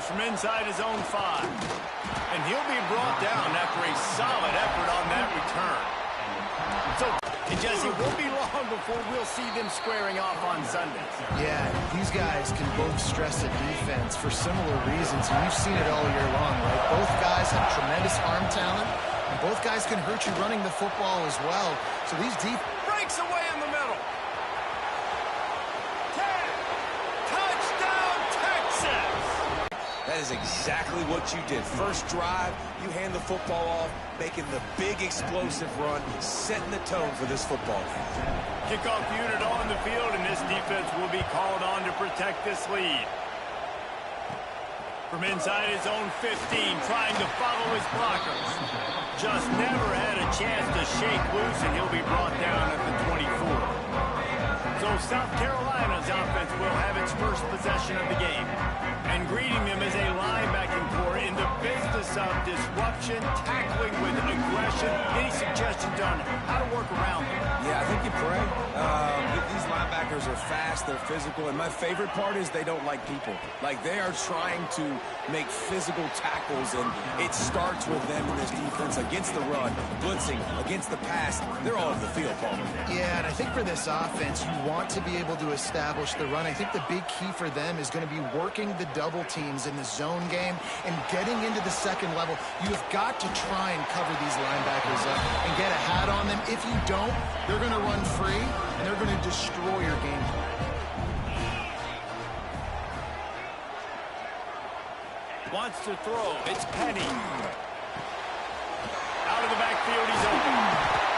from inside his own 5. And he'll be brought down after a solid effort on that return. So, and Jesse, it won't be long before we'll see them squaring off on Sundays. Yeah, these guys can both stress the defense for similar reasons, and you've seen it all year long, right? Both guys have tremendous arm talent, and both guys can hurt you running the football as well. So these breaks away in the middle. 10. Touchdown, Texas! That is exactly what you did. First drive, you hand the football off, making the big explosive run, setting the tone for this football game. Kickoff unit on the field, and this defense will be called on to protect this lead. From inside his own 15, trying to follow his blockers. Just never had a chance to shake loose, and he'll be brought down at the 24. So South Carolina's offense will have its first possession of the game. And greeting them is a linebacking core in the business of disruption, tackling with aggression. Any suggestions on how to work around them? Yeah, I think you pray. These linebackers are fast, they're physical, and my favorite part is they don't like people. Like, they are trying to make physical tackles, and it starts with them in this defense against the run, blitzing, against the pass. They're all over the field, Paul. Yeah, and I think for this offense, you want to be able to establish the run. I think the big key for them is going to be working the double teams in the zone game and getting into the second level. You've got to try and cover these linebackers up and get a hat on them. If you don't, they're going to run free, and they're going to destroy your game plan. Wants to throw. It's Penny. Out of the backfield, he's open.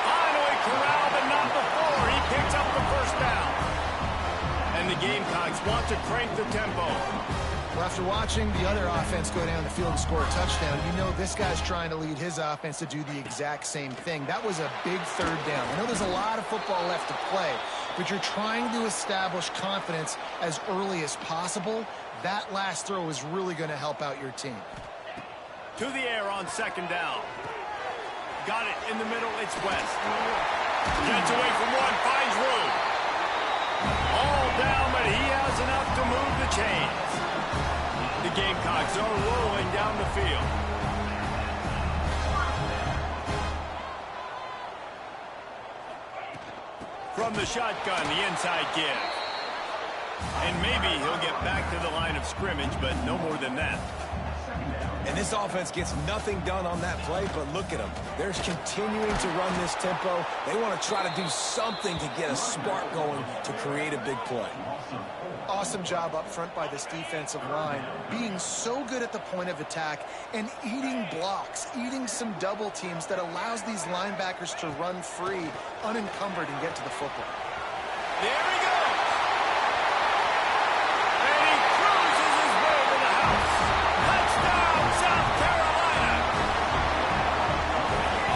Finally corralled, but not before. He picks up the first down. And the Gamecocks want to crank the tempo. Well, after watching the other offense go down the field and score a touchdown, you know this guy's trying to lead his offense to do the exact same thing. That was a big third down. I know there's a lot of football left to play, but you're trying to establish confidence as early as possible. That last throw is really going to help out your team. To the air on second down. Got it in the middle. It's West. Gets away from one. Finds room. All down, but he has enough to move the chains. The Gamecocks are rolling down the field. From the shotgun, the inside give. And maybe he'll get back to the line of scrimmage, but no more than that. And this offense gets nothing done on that play, but look at them. They're continuing to run this tempo. They want to try to do something to get a spark going to create a big play. Awesome job up front by this defensive line, being so good at the point of attack and eating blocks, eating some double teams that allows these linebackers to run free, unencumbered, and get to the football. There he goes! And he cruises his way to the house. Touchdown, South Carolina!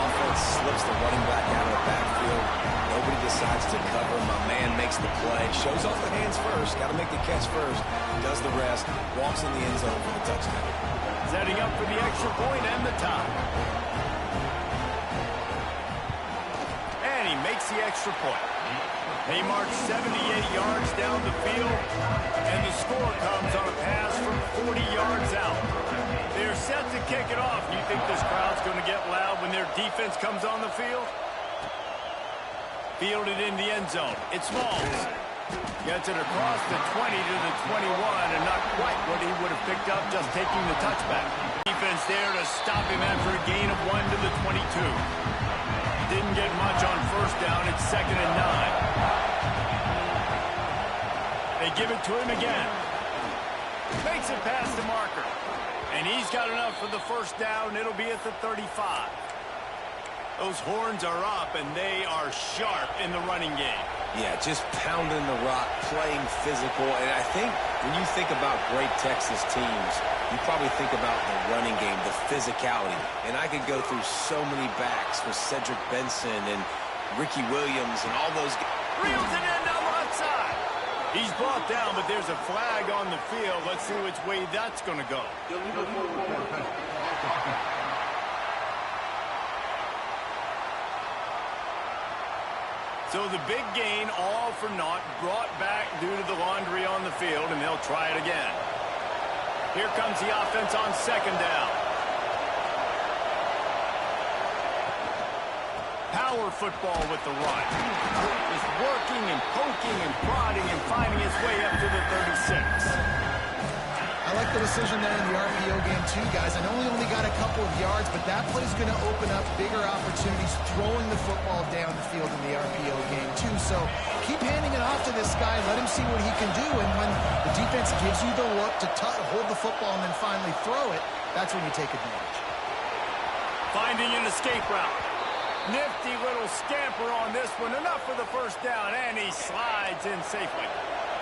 Offense slips the running back out of the backfield. Nobody decides to cover. My man makes the play. Shows off the hands first. Got to make the catch first. Does the rest. Walks in the end zone for the touchdown. Setting up for the extra point and the tie. And he makes the extra point. He marched 78 yards down the field, and the score comes on a pass from 40 yards out. They're set to kick it off. You think this crowd's going to get loud when their defense comes on the field? Fielded in the end zone. It's Smalls. Gets it across the 20 to the 21, and not quite what he would have picked up just taking the touchback. Defense there to stop him after a gain of 1 to the 22. Didn't get much on first down. It's 2nd and 9. They give it to him again. Makes it past the marker. And he's got enough for the first down. It'll be at the 35. Those horns are up, and they are sharp in the running game. Yeah, just pounding the rock, playing physical. And I think when you think about great Texas teams, you probably think about the running game, the physicality. And I could go through so many backs with Cedric Benson and Ricky Williams and all those guys. Reels it in down the left side. He's brought down, but there's a flag on the field. Let's see which way that's going to go. So the big gain, all for naught, brought back due to the laundry on the field, and they'll try it again. Here comes the offense on second down. Power football with the run. Just working and poking and prodding and finding his way up to the 36. I like the decision there in the RPO game too, guys. I know he only got a couple of yards, but that play is going to open up bigger opportunities throwing the football down the field in the RPO game too. So keep handing it off to this guy. Let him see what he can do. And when the defense gives you the look to hold the football and then finally throw it, that's when you take advantage. Finding an escape route. Nifty little scamper on this one. Enough for the first down, and he slides in safely.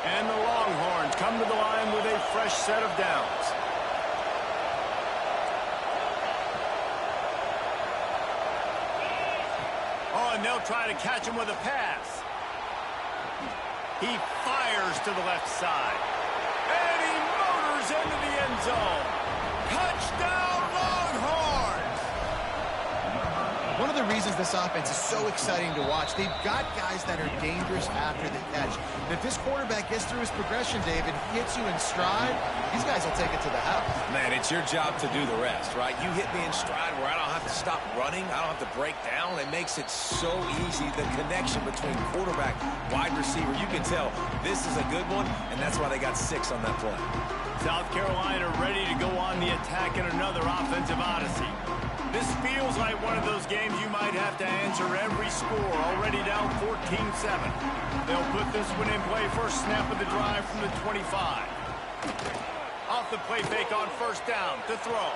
And the Longhorns come to the line with a fresh set of downs. Oh, and they'll try to catch him with a pass. He fires to the left side. And he motors into the end zone. Touchdown, Longhorns! One of the reasons this offense is so exciting to watch, they've got guys that are dangerous after the catch. And if this quarterback gets through his progression, David, hits you in stride, these guys will take it to the house. Man, it's your job to do the rest, right? You hit me in stride where I don't have to stop running. I don't have to break down. It makes it so easy. The connection between quarterback, wide receiver, you can tell this is a good one, and that's why they got 6 on that play. South Carolina ready to go on the attack in another offensive odyssey. This feels like one of those games you might have to answer every score, already down 14-7. They'll put this one in play first snap of the drive from the 25. Off the play fake on first down to throw.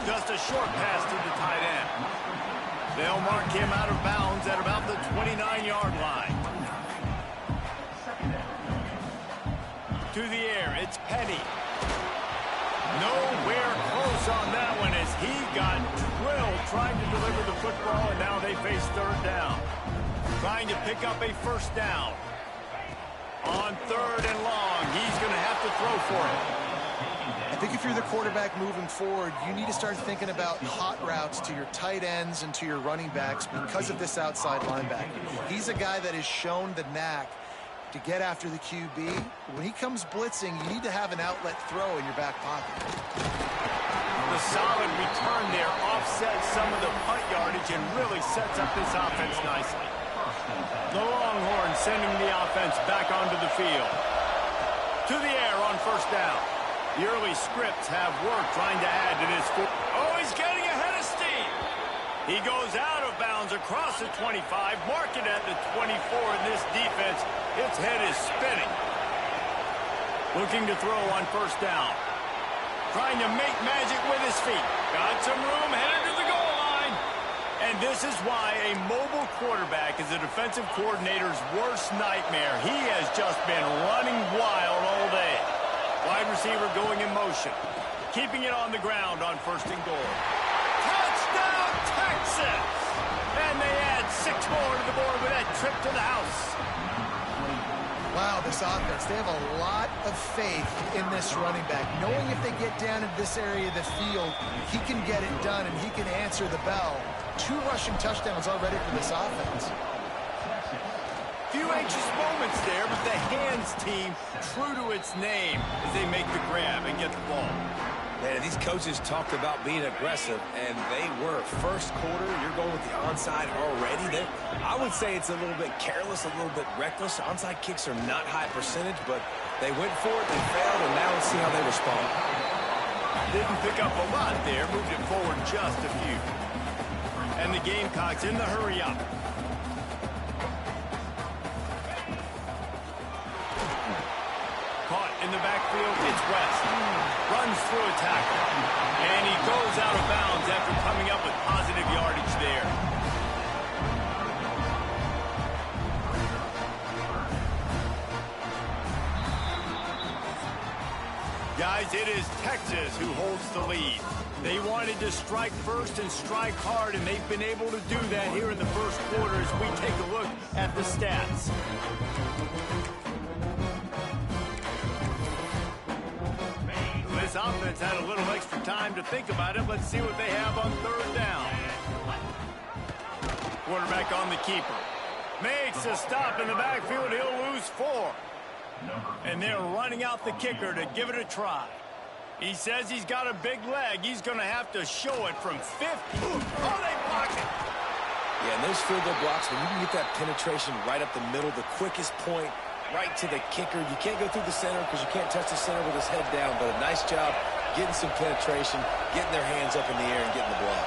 Just a short pass to the tight end. They'll mark him out of bounds at about the 29-yard line. To the air, it's Penny. Nowhere close on that one as he got drilled trying to deliver the football, and now they face third down. Trying to pick up a first down. On third and long, he's going to have to throw for it. I think if you're the quarterback moving forward, you need to start thinking about hot routes to your tight ends and to your running backs because of this outside linebacker. He's a guy that has shown the knack to get after the QB. When he comes blitzing, you need to have an outlet throw in your back pocket. The solid return there offsets some of the punt yardage and really sets up this offense nicely. The Longhorns sending the offense back onto the field. To the air on first down. The early scripts have worked trying to add to this. Oh, he's getting ahead of steam. He goes out of bounds across the 25, mark it at the 24, and this defense, its head is spinning. Looking to throw on first down. Trying to make magic with his feet. Got some room, headed to the goal line. And this is why a mobile quarterback is a defensive coordinator's worst nightmare. He has just been running wild all day. Wide receiver going in motion. Keeping it on the ground on first and goal. Touchdown, Texas! And they add 6 more to the board with that trip to the house. Wow, this offense, they have a lot of faith in this running back. Knowing if they get down into this area of the field, he can get it done and he can answer the bell. 2 rushing touchdowns already for this offense. Few anxious moments there, but the hands team true to its name as they make the grab and get the ball. Man, these coaches talked about being aggressive, and they were. First quarter, you're going with the onside already. I would say it's a little bit careless, a little bit reckless. Onside kicks are not high percentage, but they went for it, they failed, and now let's see how they respond. Didn't pick up a lot there, moved it forward just a few. And the Gamecocks in the hurry up. Caught in the backfield, it's West. Runs through a tackle. And he goes out of bounds after coming up with positive yardage there. Guys, it is Texas who holds the lead. They wanted to strike first and strike hard, and they've been able to do that here in the first quarter as we take a look at the stats. This offense had a little extra time to think about it. Let's see what they have on third down. Quarterback on the keeper. Makes a stop in the backfield. He'll lose 4. And they're running out the kicker to give it a try. He says he's got a big leg. He's going to have to show it from 50. Oh, they block it. Yeah, and those field goal blocks, when you can get that penetration right up the middle, the quickest point, right to the kicker. You can't go through the center because you can't touch the center with his head down, but a nice job getting some penetration, getting their hands up in the air and getting the block.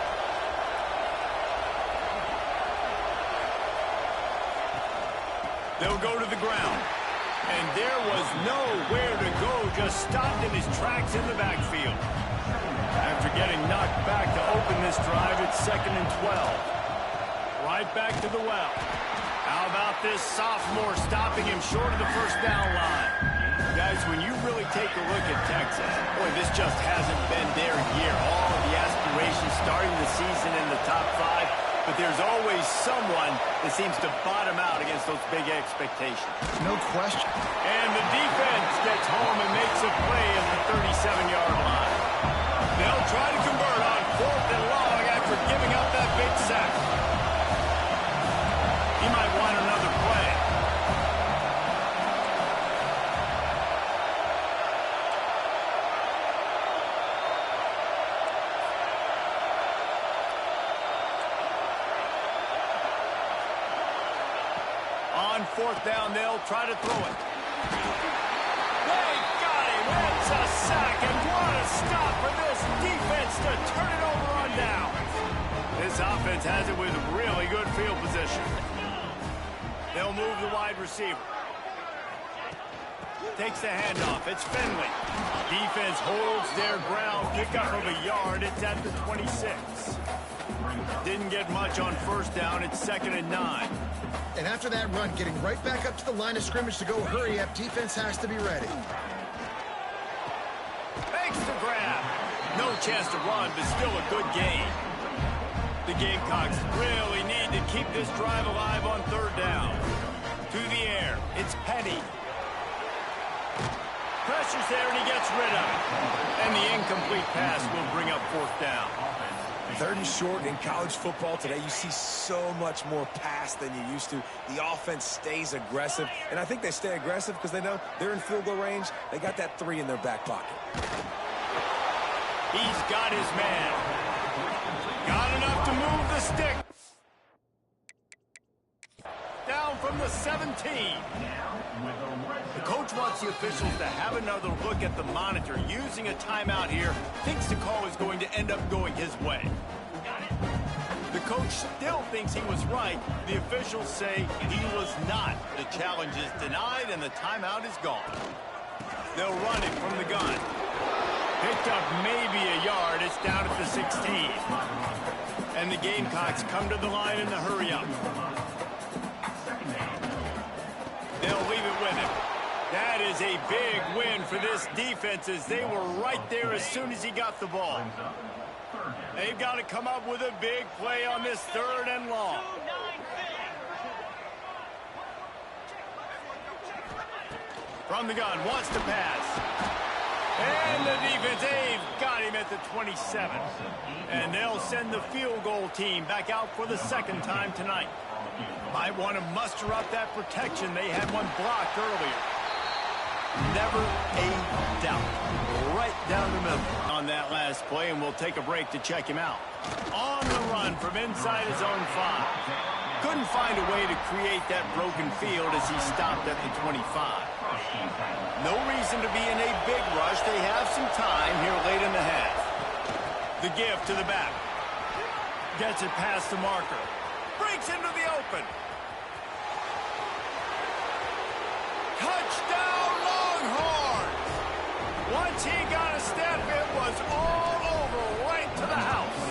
They'll go to the ground. And there was nowhere to go, just stopped in his tracks in the backfield. After getting knocked back to open this drive, it's 2nd and 12. Right back to the well. How about this sophomore stopping him short of the first down line? Guys, when you really take a look at Texas, boy, this just hasn't been their year. All of the aspirations starting the season in the top 5. But there's always someone that seems to bottom out against those big expectations. No question. And the defense gets home and makes a play at the 37-yard line. They'll try to convert on 4th and long after giving up that big sack. He might want another play. On 4th down, they'll try to throw it. They got him. It's a sack, and what a stop for this defense to turn it over on down. This offense has it with really good field position. They'll move the wide receiver. Takes the handoff. It's Finley. Defense holds their ground. Pickup of a yard. It's at the 26. Didn't get much on 1st down. It's 2nd and 9. And after that run, getting right back up to the line of scrimmage to go hurry up, defense has to be ready. Makes the grab. No chance to run, but still a good gain. The Gamecocks really need to keep this drive alive on 3rd down. To the air. It's Petty. Pressure's there, and he gets rid of it. And the incomplete pass will bring up 4th down. 3rd and short in college football today. You see so much more pass than you used to. The offense stays aggressive, and I think they stay aggressive because they know they're in field goal range. They got that 3 in their back pocket. He's got his man. Got enough to move the stick. Down from the 17. The coach wants the officials to have another look at the monitor. Using a timeout here, thinks the call is going to end up going his way. The coach still thinks he was right. The officials say he was not. The challenge is denied, and the timeout is gone. They'll run it from the gun. Picked up maybe a yard. It's down at the 16. And the Gamecocks come to the line in the hurry-up. They'll leave it with him. That is a big win for this defense as they were right there as soon as he got the ball. They've got to come up with a big play on this 3rd and long. From the gun, wants to pass. And the defense, they've got him at the 27. And they'll send the field goal team back out for the 2nd time tonight. Might want to muster up that protection. They had one blocked earlier. Never a doubt. Right down the middle on that last play, and we'll take a break to check him out. On the run from inside his own 5. Couldn't find a way to create that broken field as he stopped at the 25. No reason to be in a big rush. They have some time here late in the half. The give to the back. Gets it past the marker. Breaks into the open. Touchdown Longhorns! Once he got a step, it was all over right to the house.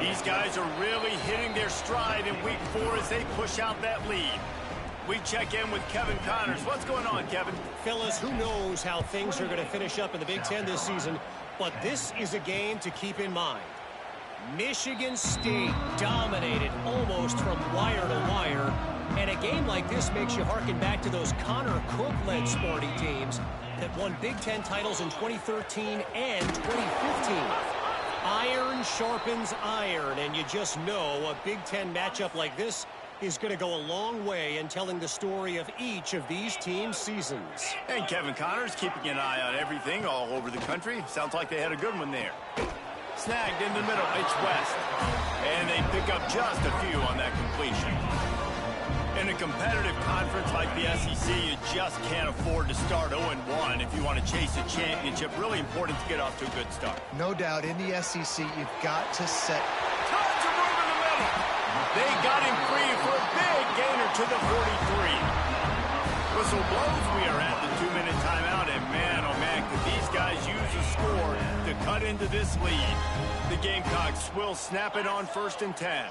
These guys are really hitting their stride in week 4 as they push out that lead. We check in with Kevin Connors. What's going on, Kevin? Fellas, who knows how things are going to finish up in the Big Ten this season, but this is a game to keep in mind. Michigan State dominated almost from wire to wire, and a game like this makes you harken back to those Connor Cook-led Sparty teams that won Big Ten titles in 2013 and 2015. Iron sharpens iron, and you just know a Big Ten matchup like this is going to go a long way in telling the story of each of these teams' seasons. And Kevin Connors keeping an eye on everything all over the country. Sounds like they had a good one there. Snagged in the middle, it's West. And they pick up just a few on that completion. In a competitive conference like the SEC, you just can't afford to start 0-1 if you want to chase a championship. Really important to get off to a good start. No doubt, in the SEC, you've got to set... Tons of room in the middle. They got him free for a big gainer to the 43. Whistle blows. We are at the 2-minute timeout, and man, oh man, could these guys use a score to cut into this lead. The Gamecocks will snap it on 1st and 10.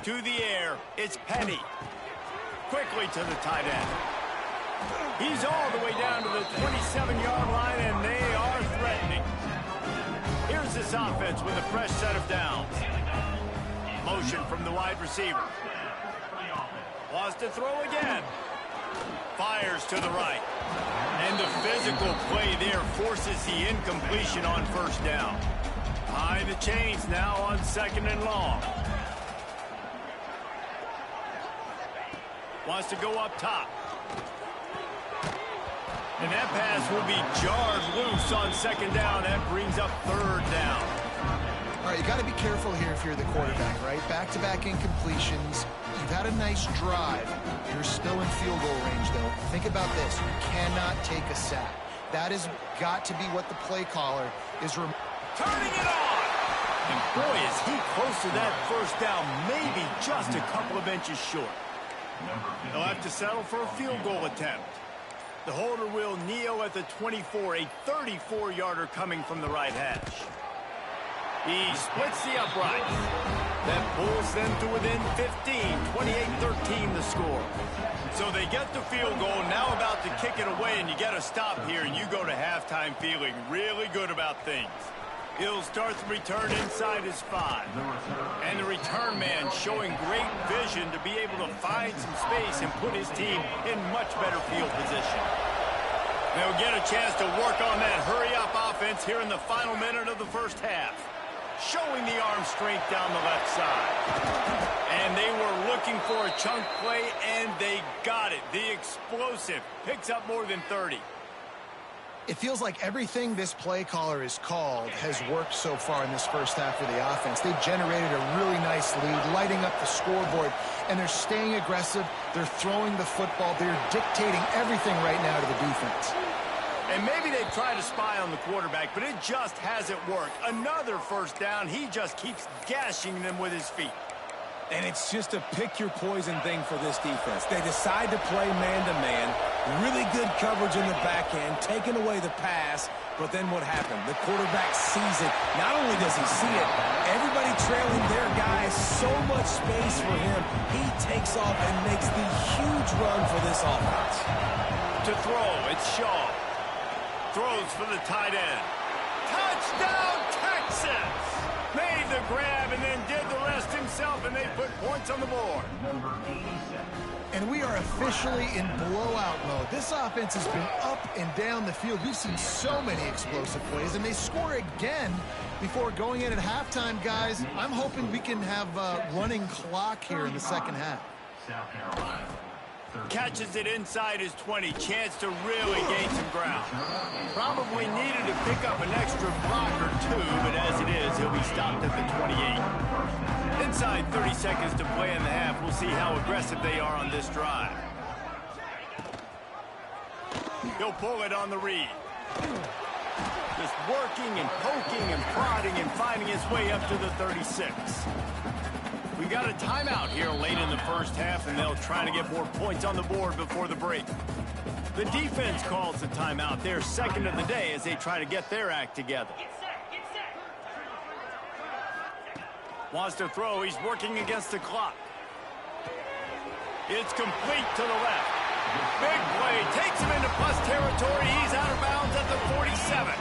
To the air, it's Penny. Quickly to the tight end. He's all the way down to the 27-yard line, and they are threatening. Here's this offense with a fresh set of downs. Motion from the wide receiver. Wants to throw again. Fires to the right. And the physical play there forces the incompletion on 1st down. Behind the chains now on 2nd and long. Wants to go up top. And that pass will be jarred loose on 2nd down. That brings up 3rd down. All right, you got to be careful here if you're the quarterback, right? Back-to-back incompletions. You've had a nice drive. You're still in field goal range, though. Think about this. You cannot take a sack. That has got to be what the play caller is turning it on. And boy, is he close to that 1st down, maybe just a couple of inches short. They'll have to settle for a field goal attempt. The holder will kneel at the 24, a 34-yarder coming from the right hash. He splits the uprights. That pulls them to within 15, 28-13 the score. So they get the field goal, now about to kick it away, and you get a stop here, and you go to halftime feeling really good about things. He'll start the return inside his 5. And the return man showing great vision to be able to find some space and put his team in much better field position. They'll get a chance to work on that hurry-up offense here in the final minute of the 1st half. Showing the arm strength down the left side. And they were looking for a chunk play, and they got it. The explosive picks up more than 30. It feels like everything this play caller has called has worked so far in this 1st half of the offense. They've generated a really nice lead, lighting up the scoreboard, and they're staying aggressive. They're throwing the football. They're dictating everything right now to the defense. And maybe they've tried to spy on the quarterback, but it just hasn't worked. Another 1st down. He just keeps gashing them with his feet. And it's just a pick-your-poison thing for this defense. They decide to play man-to-man, really good coverage in the back end, taking away the pass, but then what happened? The quarterback sees it. Not only does he see it, everybody trailing their guys, so much space for him. He takes off and makes the huge run for this offense. To throw, it's Shaw. Throws for the tight end. Touchdown, Texas! Made the grab and then did the rest himself, and they put points on the board. And we are officially in blowout mode. This offense has been up and down the field. We've seen so many explosive plays, and they score again before going in at halftime, guys. I'm hoping we can have a running clock here in the 2nd half. Catches it inside his 20. Chance to really gain some ground. Probably needed to pick up an extra block or 2, but as it is, he'll be stopped at the 28. Inside 30 seconds to play in the half. We'll see how aggressive they are on this drive. He'll pull it on the read. Just working and poking and prodding and finding his way up to the 36. We got a timeout here late in the 1st half, and they'll try to get more points on the board before the break. The defense calls the timeout. They're 2nd of the day as they try to get their act together. Wants to throw. He's working against the clock. It's complete to the left. Big play. Takes him into plus territory. He's out of bounds at the 47.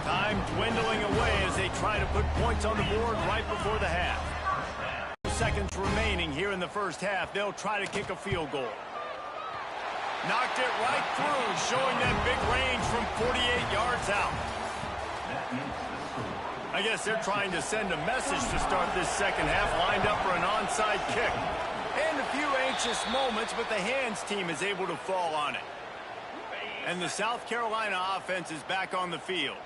Time dwindling away as they try to put points on the board right before the half. Seconds remaining here in the 1st half. They'll try to kick a field goal. Knocked it right through, showing that big range from 48 yards out. I guess they're trying to send a message to start this second half, lined up for an onside kick. And a few anxious moments, but the hands team is able to fall on it. And the South Carolina offense is back on the field.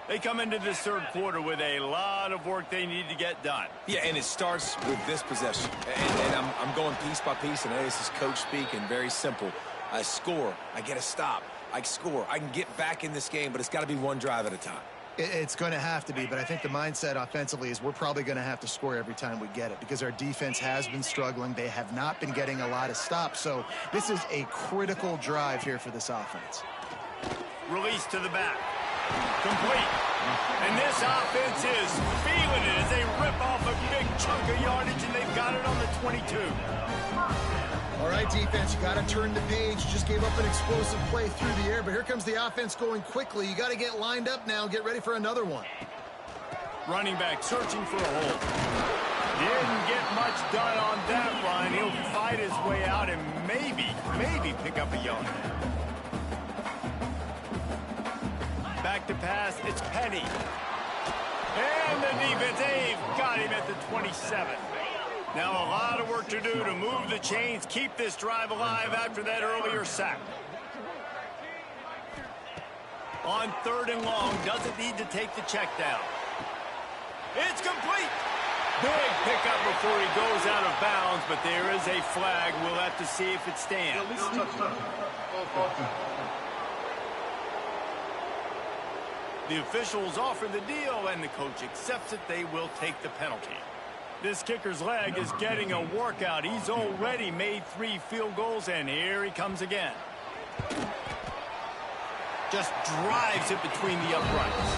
They come into this third quarter with a lot of work they need to get done. Yeah, and it starts with this possession. And I'm going piece by piece, and this is coach speak and very simple. I score, I get a stop, I score. I can get back in this game, but it's got to be one drive at a time. It's going to have to be, but I think the mindset offensively is we're probably going to have to score every time we get it because our defense has been struggling. They have not been getting a lot of stops, so this is a critical drive here for this offense. Release to the back. Complete. And this offense is feeling it as they rip off a big chunk of yardage, and they've got it on the 22. All right, defense, you got to turn the page. You just gave up an explosive play through the air, but here comes the offense going quickly. You got to get lined up now, get ready for another one. Running back searching for a hole. Didn't get much done on that run. He'll fight his way out and maybe pick up a yard. Back to pass, it's Penny. And the defense, they've got him at the 27. Now a lot of work to do to move the chains, keep this drive alive after that earlier sack. On 3rd and long, doesn't need to take the check down. It's complete. Big pickup before he goes out of bounds, but there is a flag. We'll have to see if it stands. The officials offer the deal, and the coach accepts it. They will take the penalty. This kicker's leg is getting a workout. He's already made 3 field goals, and here he comes again. Just drives it between the uprights.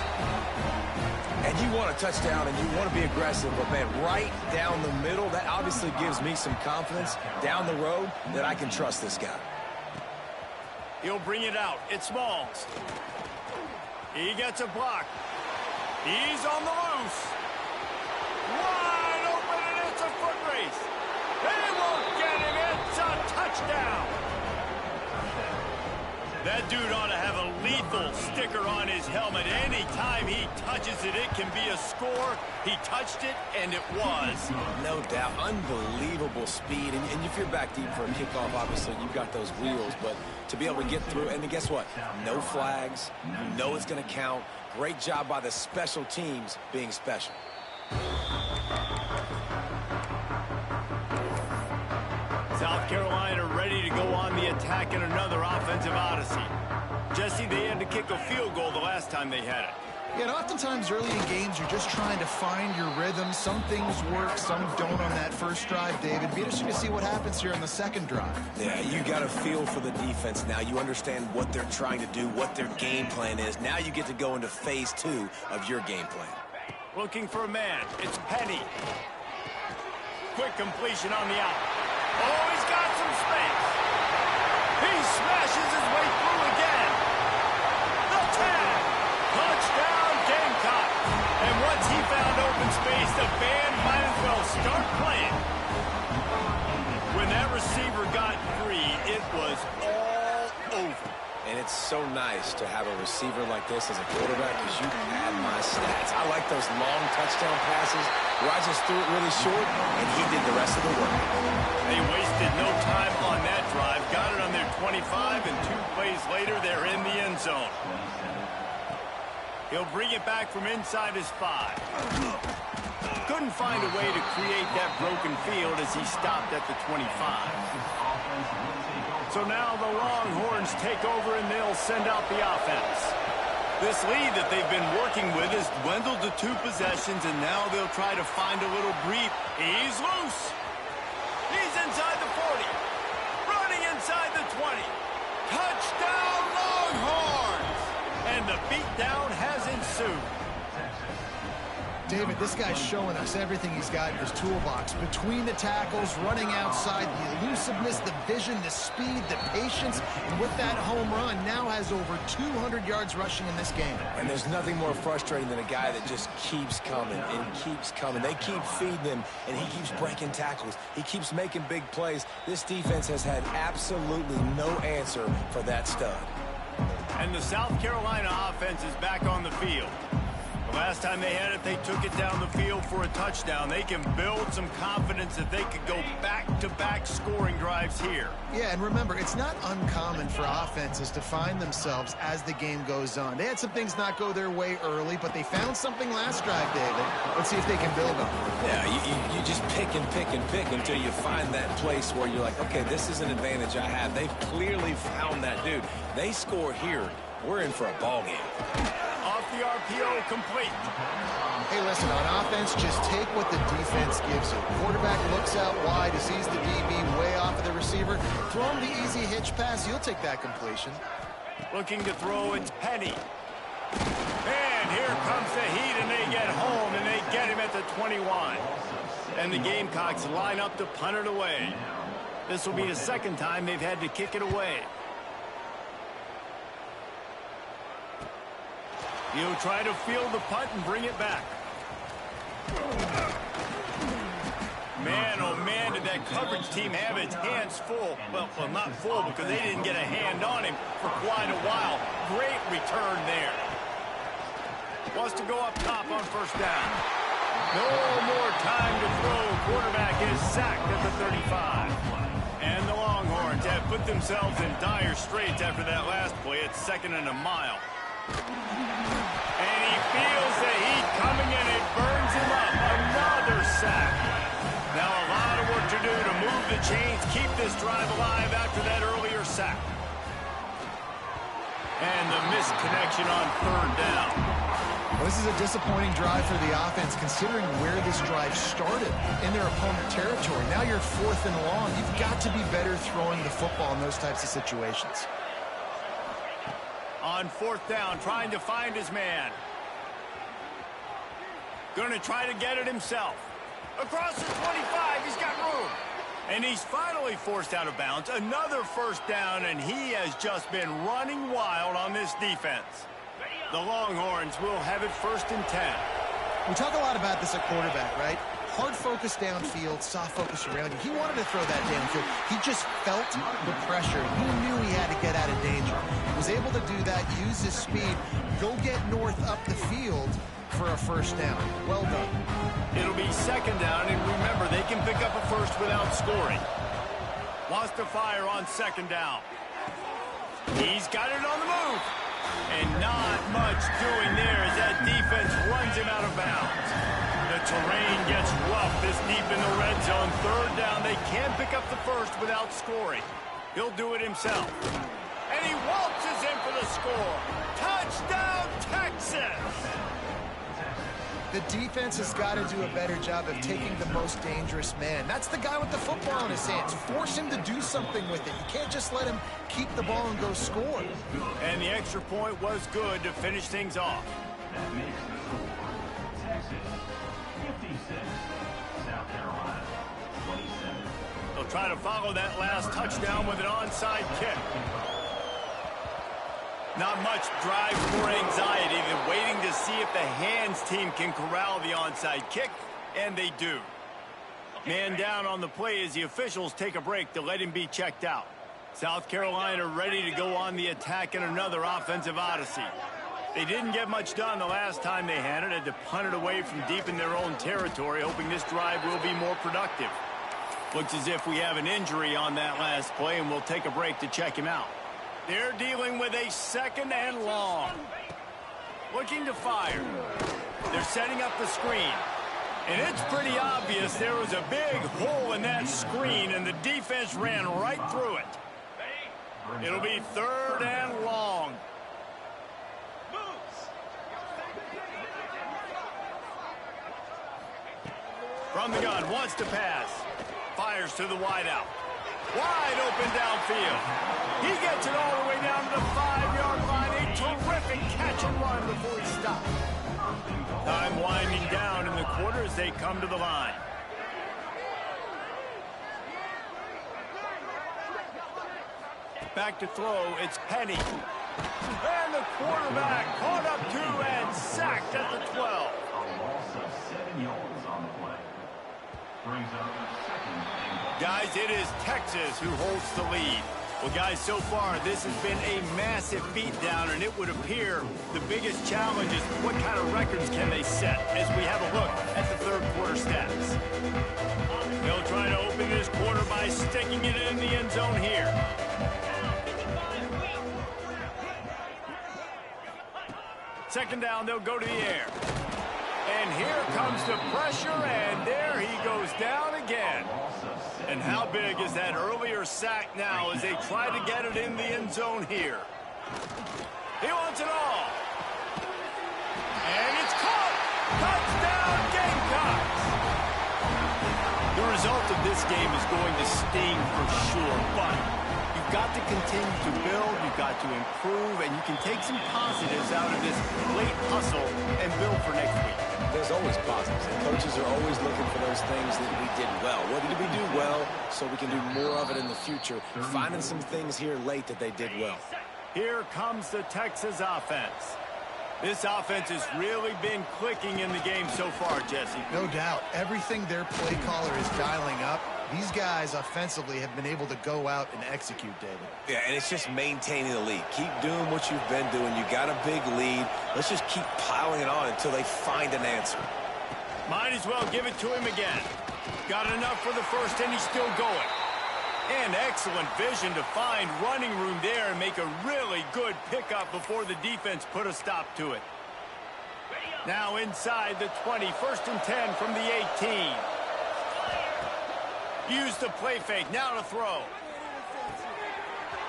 And you want a touchdown, and you want to be aggressive, but, man, right down the middle, that obviously gives me some confidence down the road that I can trust this guy. He'll bring it out. It's Smalls. He gets a block. He's on the loose. Wide open, and it's a foot race. They won't get him. It's a touchdown. That dude ought to have a lethal sticker on his helmet. Anytime he touches it, it can be a score. He touched it, and it was. No doubt. Unbelievable speed. And if you're back deep for a kickoff, obviously you've got those wheels. But to be able to get through, and guess what? No flags. You know it's going to count. Great job by the special teams being special. South Carolina ready to go on the attack in another offensive odyssey. Jesse, they had to kick a field goal the last time they had it. Yeah, and oftentimes early in games, you're just trying to find your rhythm. Some things work, some don't on that first drive, David. Be interesting to see what happens here on the second drive. Yeah, you got a feel for the defense now. You understand what they're trying to do, what their game plan is. Now you get to go into phase 2 of your game plan. Looking for a man. It's Penny. Quick completion on the out. Oh, he's got some space. He smashes his way through again. The 10. Touchdown, Gamecock. And once he found open space, the band might as well start playing. When that receiver got free, it was all over. And it's so nice to have a receiver like this as a quarterback because you had my stats. I like those long touchdown passes where I just threw it really short and he did the rest of the work. They wasted no time on that drive. Got it on their 25, and 2 plays later, they're in the end zone. He'll bring it back from inside his 5. Couldn't find a way to create that broken field as he stopped at the 25. So now the Longhorns take over, and they'll send out the offense. This lead that they've been working with has dwindled to 2 possessions, and now they'll try to find a little breathe. He's loose. He's inside the 40. Running inside the 20. Touchdown, Longhorns! And the beatdown has ensued. David, this guy's showing us everything he's got in his toolbox. Between the tackles, running outside, the elusiveness, the vision, the speed, the patience. And with that home run, now has over 200 yards rushing in this game. And there's nothing more frustrating than a guy that just keeps coming and keeps coming. They keep feeding him, and he keeps breaking tackles. He keeps making big plays. This defense has had absolutely no answer for that stud. And the South Carolina offense is back on the field. The last time they had it, they took it down the field for a touchdown. They can build some confidence that they could go back-to-back scoring drives here. Yeah, and remember, it's not uncommon for offenses to find themselves as the game goes on. They had some things not go their way early, but they found something last drive, David. Let's see if they can build on it. Yeah, you just pick and pick and pick until you find that place where you're like, okay, this is an advantage I have. They've clearly found that dude. They score here, we're in for a ball game. Off the RPO, complete. Hey, listen, on offense, just take what the defense gives you. Quarterback looks out wide, he sees the DB way off of the receiver. Throw him the easy hitch pass, you'll take that completion. Looking to throw, it's Penny. And here comes the heat, and they get home, and they get him at the 21. And the Gamecocks line up to punt it away. This will be the second time they've had to kick it away. He'll try to field the punt and bring it back. Man, oh man, did that coverage team have its hands full. Well, not full because they didn't get a hand on him for quite a while. Great return there. Wants to go up top on first down. No more time to throw. Quarterback is sacked at the 35. And the Longhorns have put themselves in dire straits after that last play. It's 2nd and a mile. And he feels the heat coming, and it burns him up. Another sack. Now a lot of work to do to move the chains, keep this drive alive after that earlier sack. And the missed connection on 3rd down. Well, this is a disappointing drive for the offense, considering where this drive started in their opponent territory. Now you're 4th and long. You've got to be better throwing the football in those types of situations. On 4th down, trying to find his man. Going to try to get it himself. Across the 25, he's got room. And he's finally forced out of bounds. Another 1st down, and he has just been running wild on this defense. The Longhorns will have it 1st and 10. We talk a lot about this at quarterback, right? Hard focus downfield, soft focus around you. He wanted to throw that downfield. He just felt the pressure. He knew he had to get out of danger. He was able to do that, use his speed, go get north up the field for a 1st down. Well done. It'll be 2nd down, and remember, they can pick up a first without scoring. Wants to fire on 2nd down. He's got it on the move. And not much doing there as that defense runs him out of bounds. The terrain gets rough this deep in the red zone. 3rd down, they can't pick up the first without scoring. He'll do it himself. And he waltzes in for the score. Touchdown, Texas! The defense has got to do a better job of taking the most dangerous man. That's the guy with the football in his hands. Force him to do something with it. You can't just let him keep the ball and go score. And the extra point was good to finish things off. They'll try to follow that last touchdown with an onside kick. Not much drive or anxiety. They're waiting to see if the hands team can corral the onside kick, and they do. Man down on the play as the officials take a break to let him be checked out. South Carolina ready to go on the attack in another offensive odyssey. They didn't get much done the last time they had it. Had to punt it away from deep in their own territory, hoping this drive will be more productive. Looks as if we have an injury on that last play, and we'll take a break to check him out. They're dealing with a 2nd and long. Looking to fire. They're setting up the screen. And it's pretty obvious there was a big hole in that screen, and the defense ran right through it. It'll be 3rd and long. From the gun, wants to pass. Fires to the wideout. Wide open downfield. He gets it all the way down to the 5-yard line. A terrific catch and run before he stopped. Time winding down in the quarter as they come to the line. Back to throw, it's Penny. And the quarterback caught up 2 and sacked at the 12. Guys, it is Texas who holds the lead. Well, guys, so far, this has been a massive beatdown, and it would appear the biggest challenge is what kind of records can they set as we have a look at the third quarter stats. They'll try to open this quarter by sticking it in the end zone here. Second down, they'll go to the air. And here comes the pressure, and there he goes down again. And how big is that earlier sack now as they try to get it in the end zone here? He wants it all. And it's caught. Touchdown, Gamecocks. The result of this game is going to sting for sure, but you've got to continue to build, you've got to improve, and you can take some positives out of this late hustle and build for next week. There's always positives, and coaches are always looking for those things that we did well. What did we do well so we can do more of it in the future? Finding some things here late that they did well. Here comes the Texas offense. This offense has really been clicking in the game so far, Jesse. No doubt. Everything their play caller is dialing up, these guys offensively have been able to go out and execute, David. Yeah, and it's just maintaining the lead. Keep doing what you've been doing. You got a big lead. Let's just keep piling it on until they find an answer. Might as well give it to him again. Got enough for the first, and he's still going. And excellent vision to find running room there and make a really good pickup before the defense put a stop to it. Now inside the 20, 1st and 10 from the 18. Use the play fake, now to throw.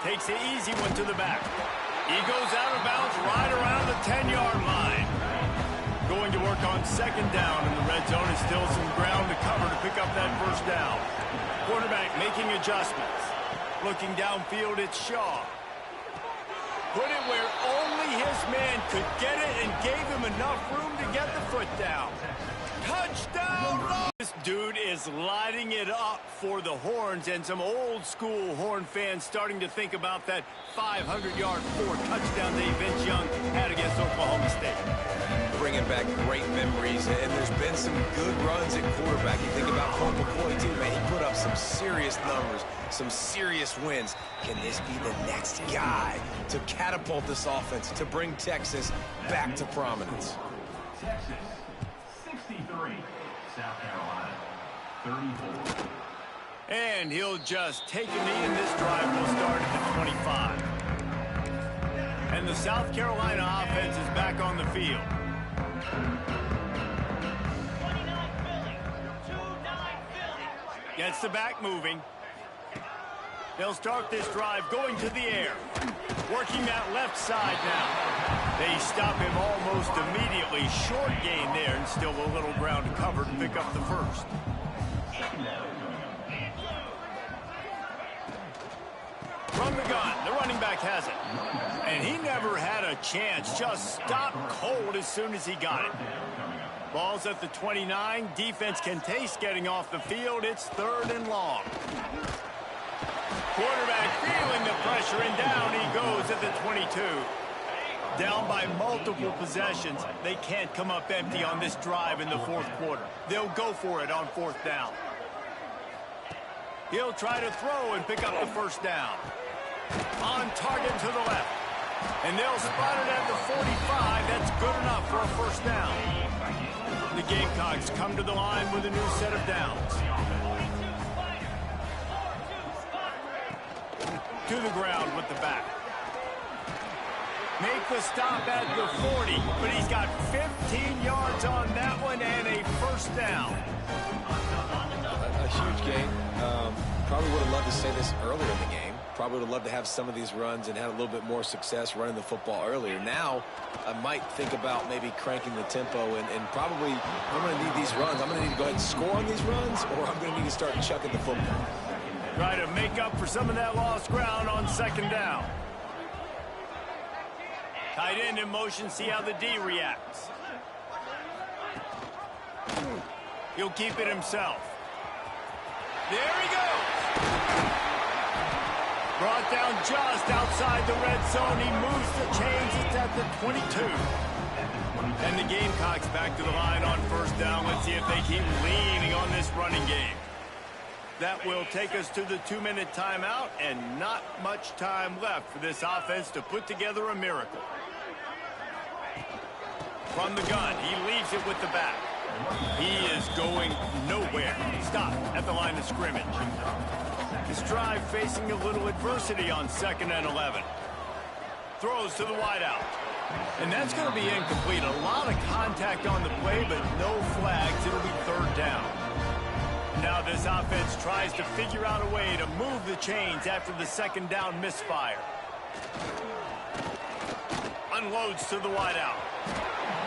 Takes the easy one to the back. He goes out of bounds right around the 10-yard line. Going to work on second down in the red zone, and still some ground to cover to pick up that first down. Quarterback making adjustments. Looking downfield, it's Shaw. Put it where only his man could get it and gave him enough room to get the foot down. Touchdown! This dude is lighting it up for the Horns, and some old-school Horn fans starting to think about that 500-yard 4-touchdown day Vince Young had against Oklahoma State. Bringing back great memories, and there's been some good runs at quarterback. You think about Colt McCoy, too, man. He put up some serious numbers, some serious wins. Can this be the next guy to catapult this offense, to bring Texas back to prominence? Texas, 63. South Carolina, 34. And he'll just take a knee, and this drive will start at the 25. And the South Carolina offense is back on the field. Gets the back moving. They'll start this drive going to the air. Working that left side now. They stop him almost immediately. Short gain there, and still a little ground to cover to pick up the first. From the gun, the running back has it. And he never had a chance. Just stopped cold as soon as he got it. Ball's at the 29. Defense can taste getting off the field. It's 3rd and long. Quarterback feeling the pressure, and down he goes at the 22. Down by multiple possessions. They can't come up empty on this drive in the 4th quarter. They'll go for it on 4th down. He'll try to throw and pick up the first down. On target to the left. And they'll spot it at the 45. That's good enough for a first down. The Gamecocks come to the line with a new set of downs. To the ground with the back. Make the stop at the 40, but he's got 15 yards on that one and a first down. A huge game. Probably would have loved to say this earlier in the game. Probably would have loved to have some of these runs and had a little bit more success running the football earlier. Now, I might think about maybe cranking the tempo and probably I'm going to need these runs. I'm going to need to go ahead and score on these runs, or I'm going to need to start chucking the football. Try to make up for some of that lost ground on second down. Tight end in motion, see how the D reacts. He'll keep it himself. There he goes. Brought down just outside the red zone. He moves the chains. It's at the 22. And the Gamecocks back to the line on first down. Let's see if they keep leaning on this running game. That will take us to the 2-minute timeout, and not much time left for this offense to put together a miracle. From the gun, he leaves it with the back. He is going nowhere. Stop at the line of scrimmage. This drive facing a little adversity on 2nd and 11. Throws to the wideout. And that's going to be incomplete. A lot of contact on the play, but no flags. It'll be 3rd down. Now this offense tries to figure out a way to move the chains after the 2nd down misfire. Unloads to the wideout.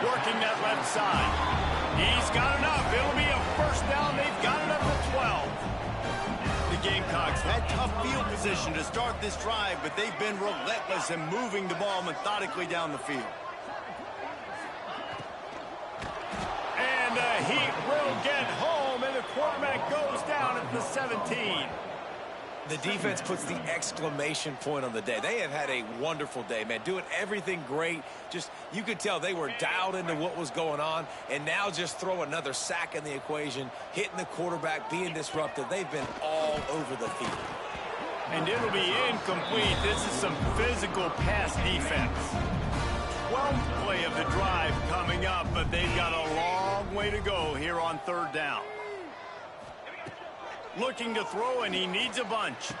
Working that left side. He's got enough. It'll be a 1st down. They've got it up to 12. The Gamecocks had tough field position to start this drive, but they've been relentless in moving the ball methodically down the field. And the Heat will get home, and the quarterback goes down at the 17. The defense puts the exclamation point on the day. They have had a wonderful day, man. Doing everything great. Just, you could tell they were dialed into what was going on. And now just throw another sack in the equation, hitting the quarterback, being disruptive. They've been all over the field. And it'll be incomplete. This is some physical pass defense. 12th play of the drive coming up, but they've got a long way to go here on 3rd down. Looking to throw, and he needs a bunch.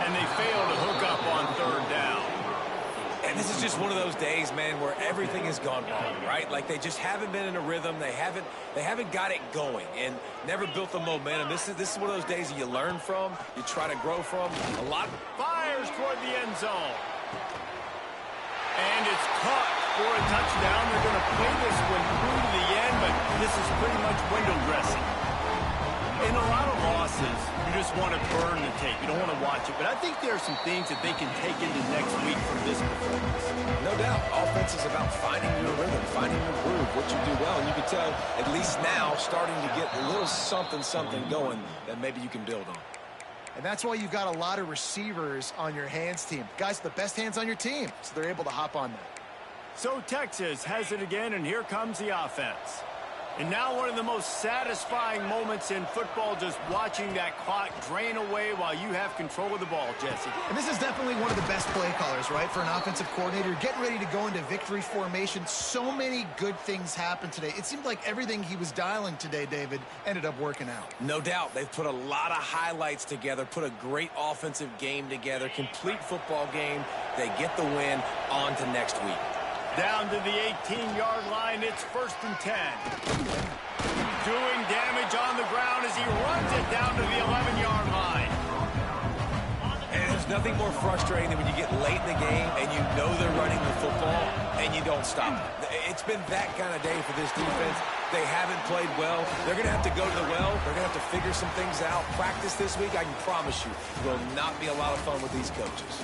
And they fail to hook up on 3rd down. And this is just one of those days, man, where everything has gone wrong, right? Like they just haven't been in a rhythm. They haven't got it going and never built the momentum. This is one of those days that you learn from, you try to grow from. A lot fires toward the end zone. And it's caught for a touchdown. They're going to play this one through to the end, but this is pretty much window dressing. In a lot of losses, you just want to burn the tape. You don't want to watch it. But I think there are some things that they can take into next week from this performance. No doubt. Offense is about finding your rhythm, finding your groove, what you do well. And you can tell, at least now, starting to get a little something going that maybe you can build on. And that's why you've got a lot of receivers on your hands team. Guys, the best hands on your team, so they're able to hop on that. So Texas has it again, and here comes the offense. And now one of the most satisfying moments in football, just watching that clock drain away while you have control of the ball, Jesse. And this is definitely one of the best play callers, right, for an offensive coordinator. Getting ready to go into victory formation. So many good things happened today. It seemed like everything he was dialing today, David, ended up working out. No doubt. They've put a lot of highlights together, put a great offensive game together, complete football game. They get the win. On to next week. Down to the 18-yard line, it's 1st and 10. Doing damage on the ground as he runs it down to the 11-yard line. And there's nothing more frustrating than when you get late in the game and you know they're running the football and you don't stop it. It's been that kind of day for this defense. They haven't played well. They're going to have to go to the well. They're going to have to figure some things out. Practice this week, I can promise you, will not be a lot of fun with these coaches.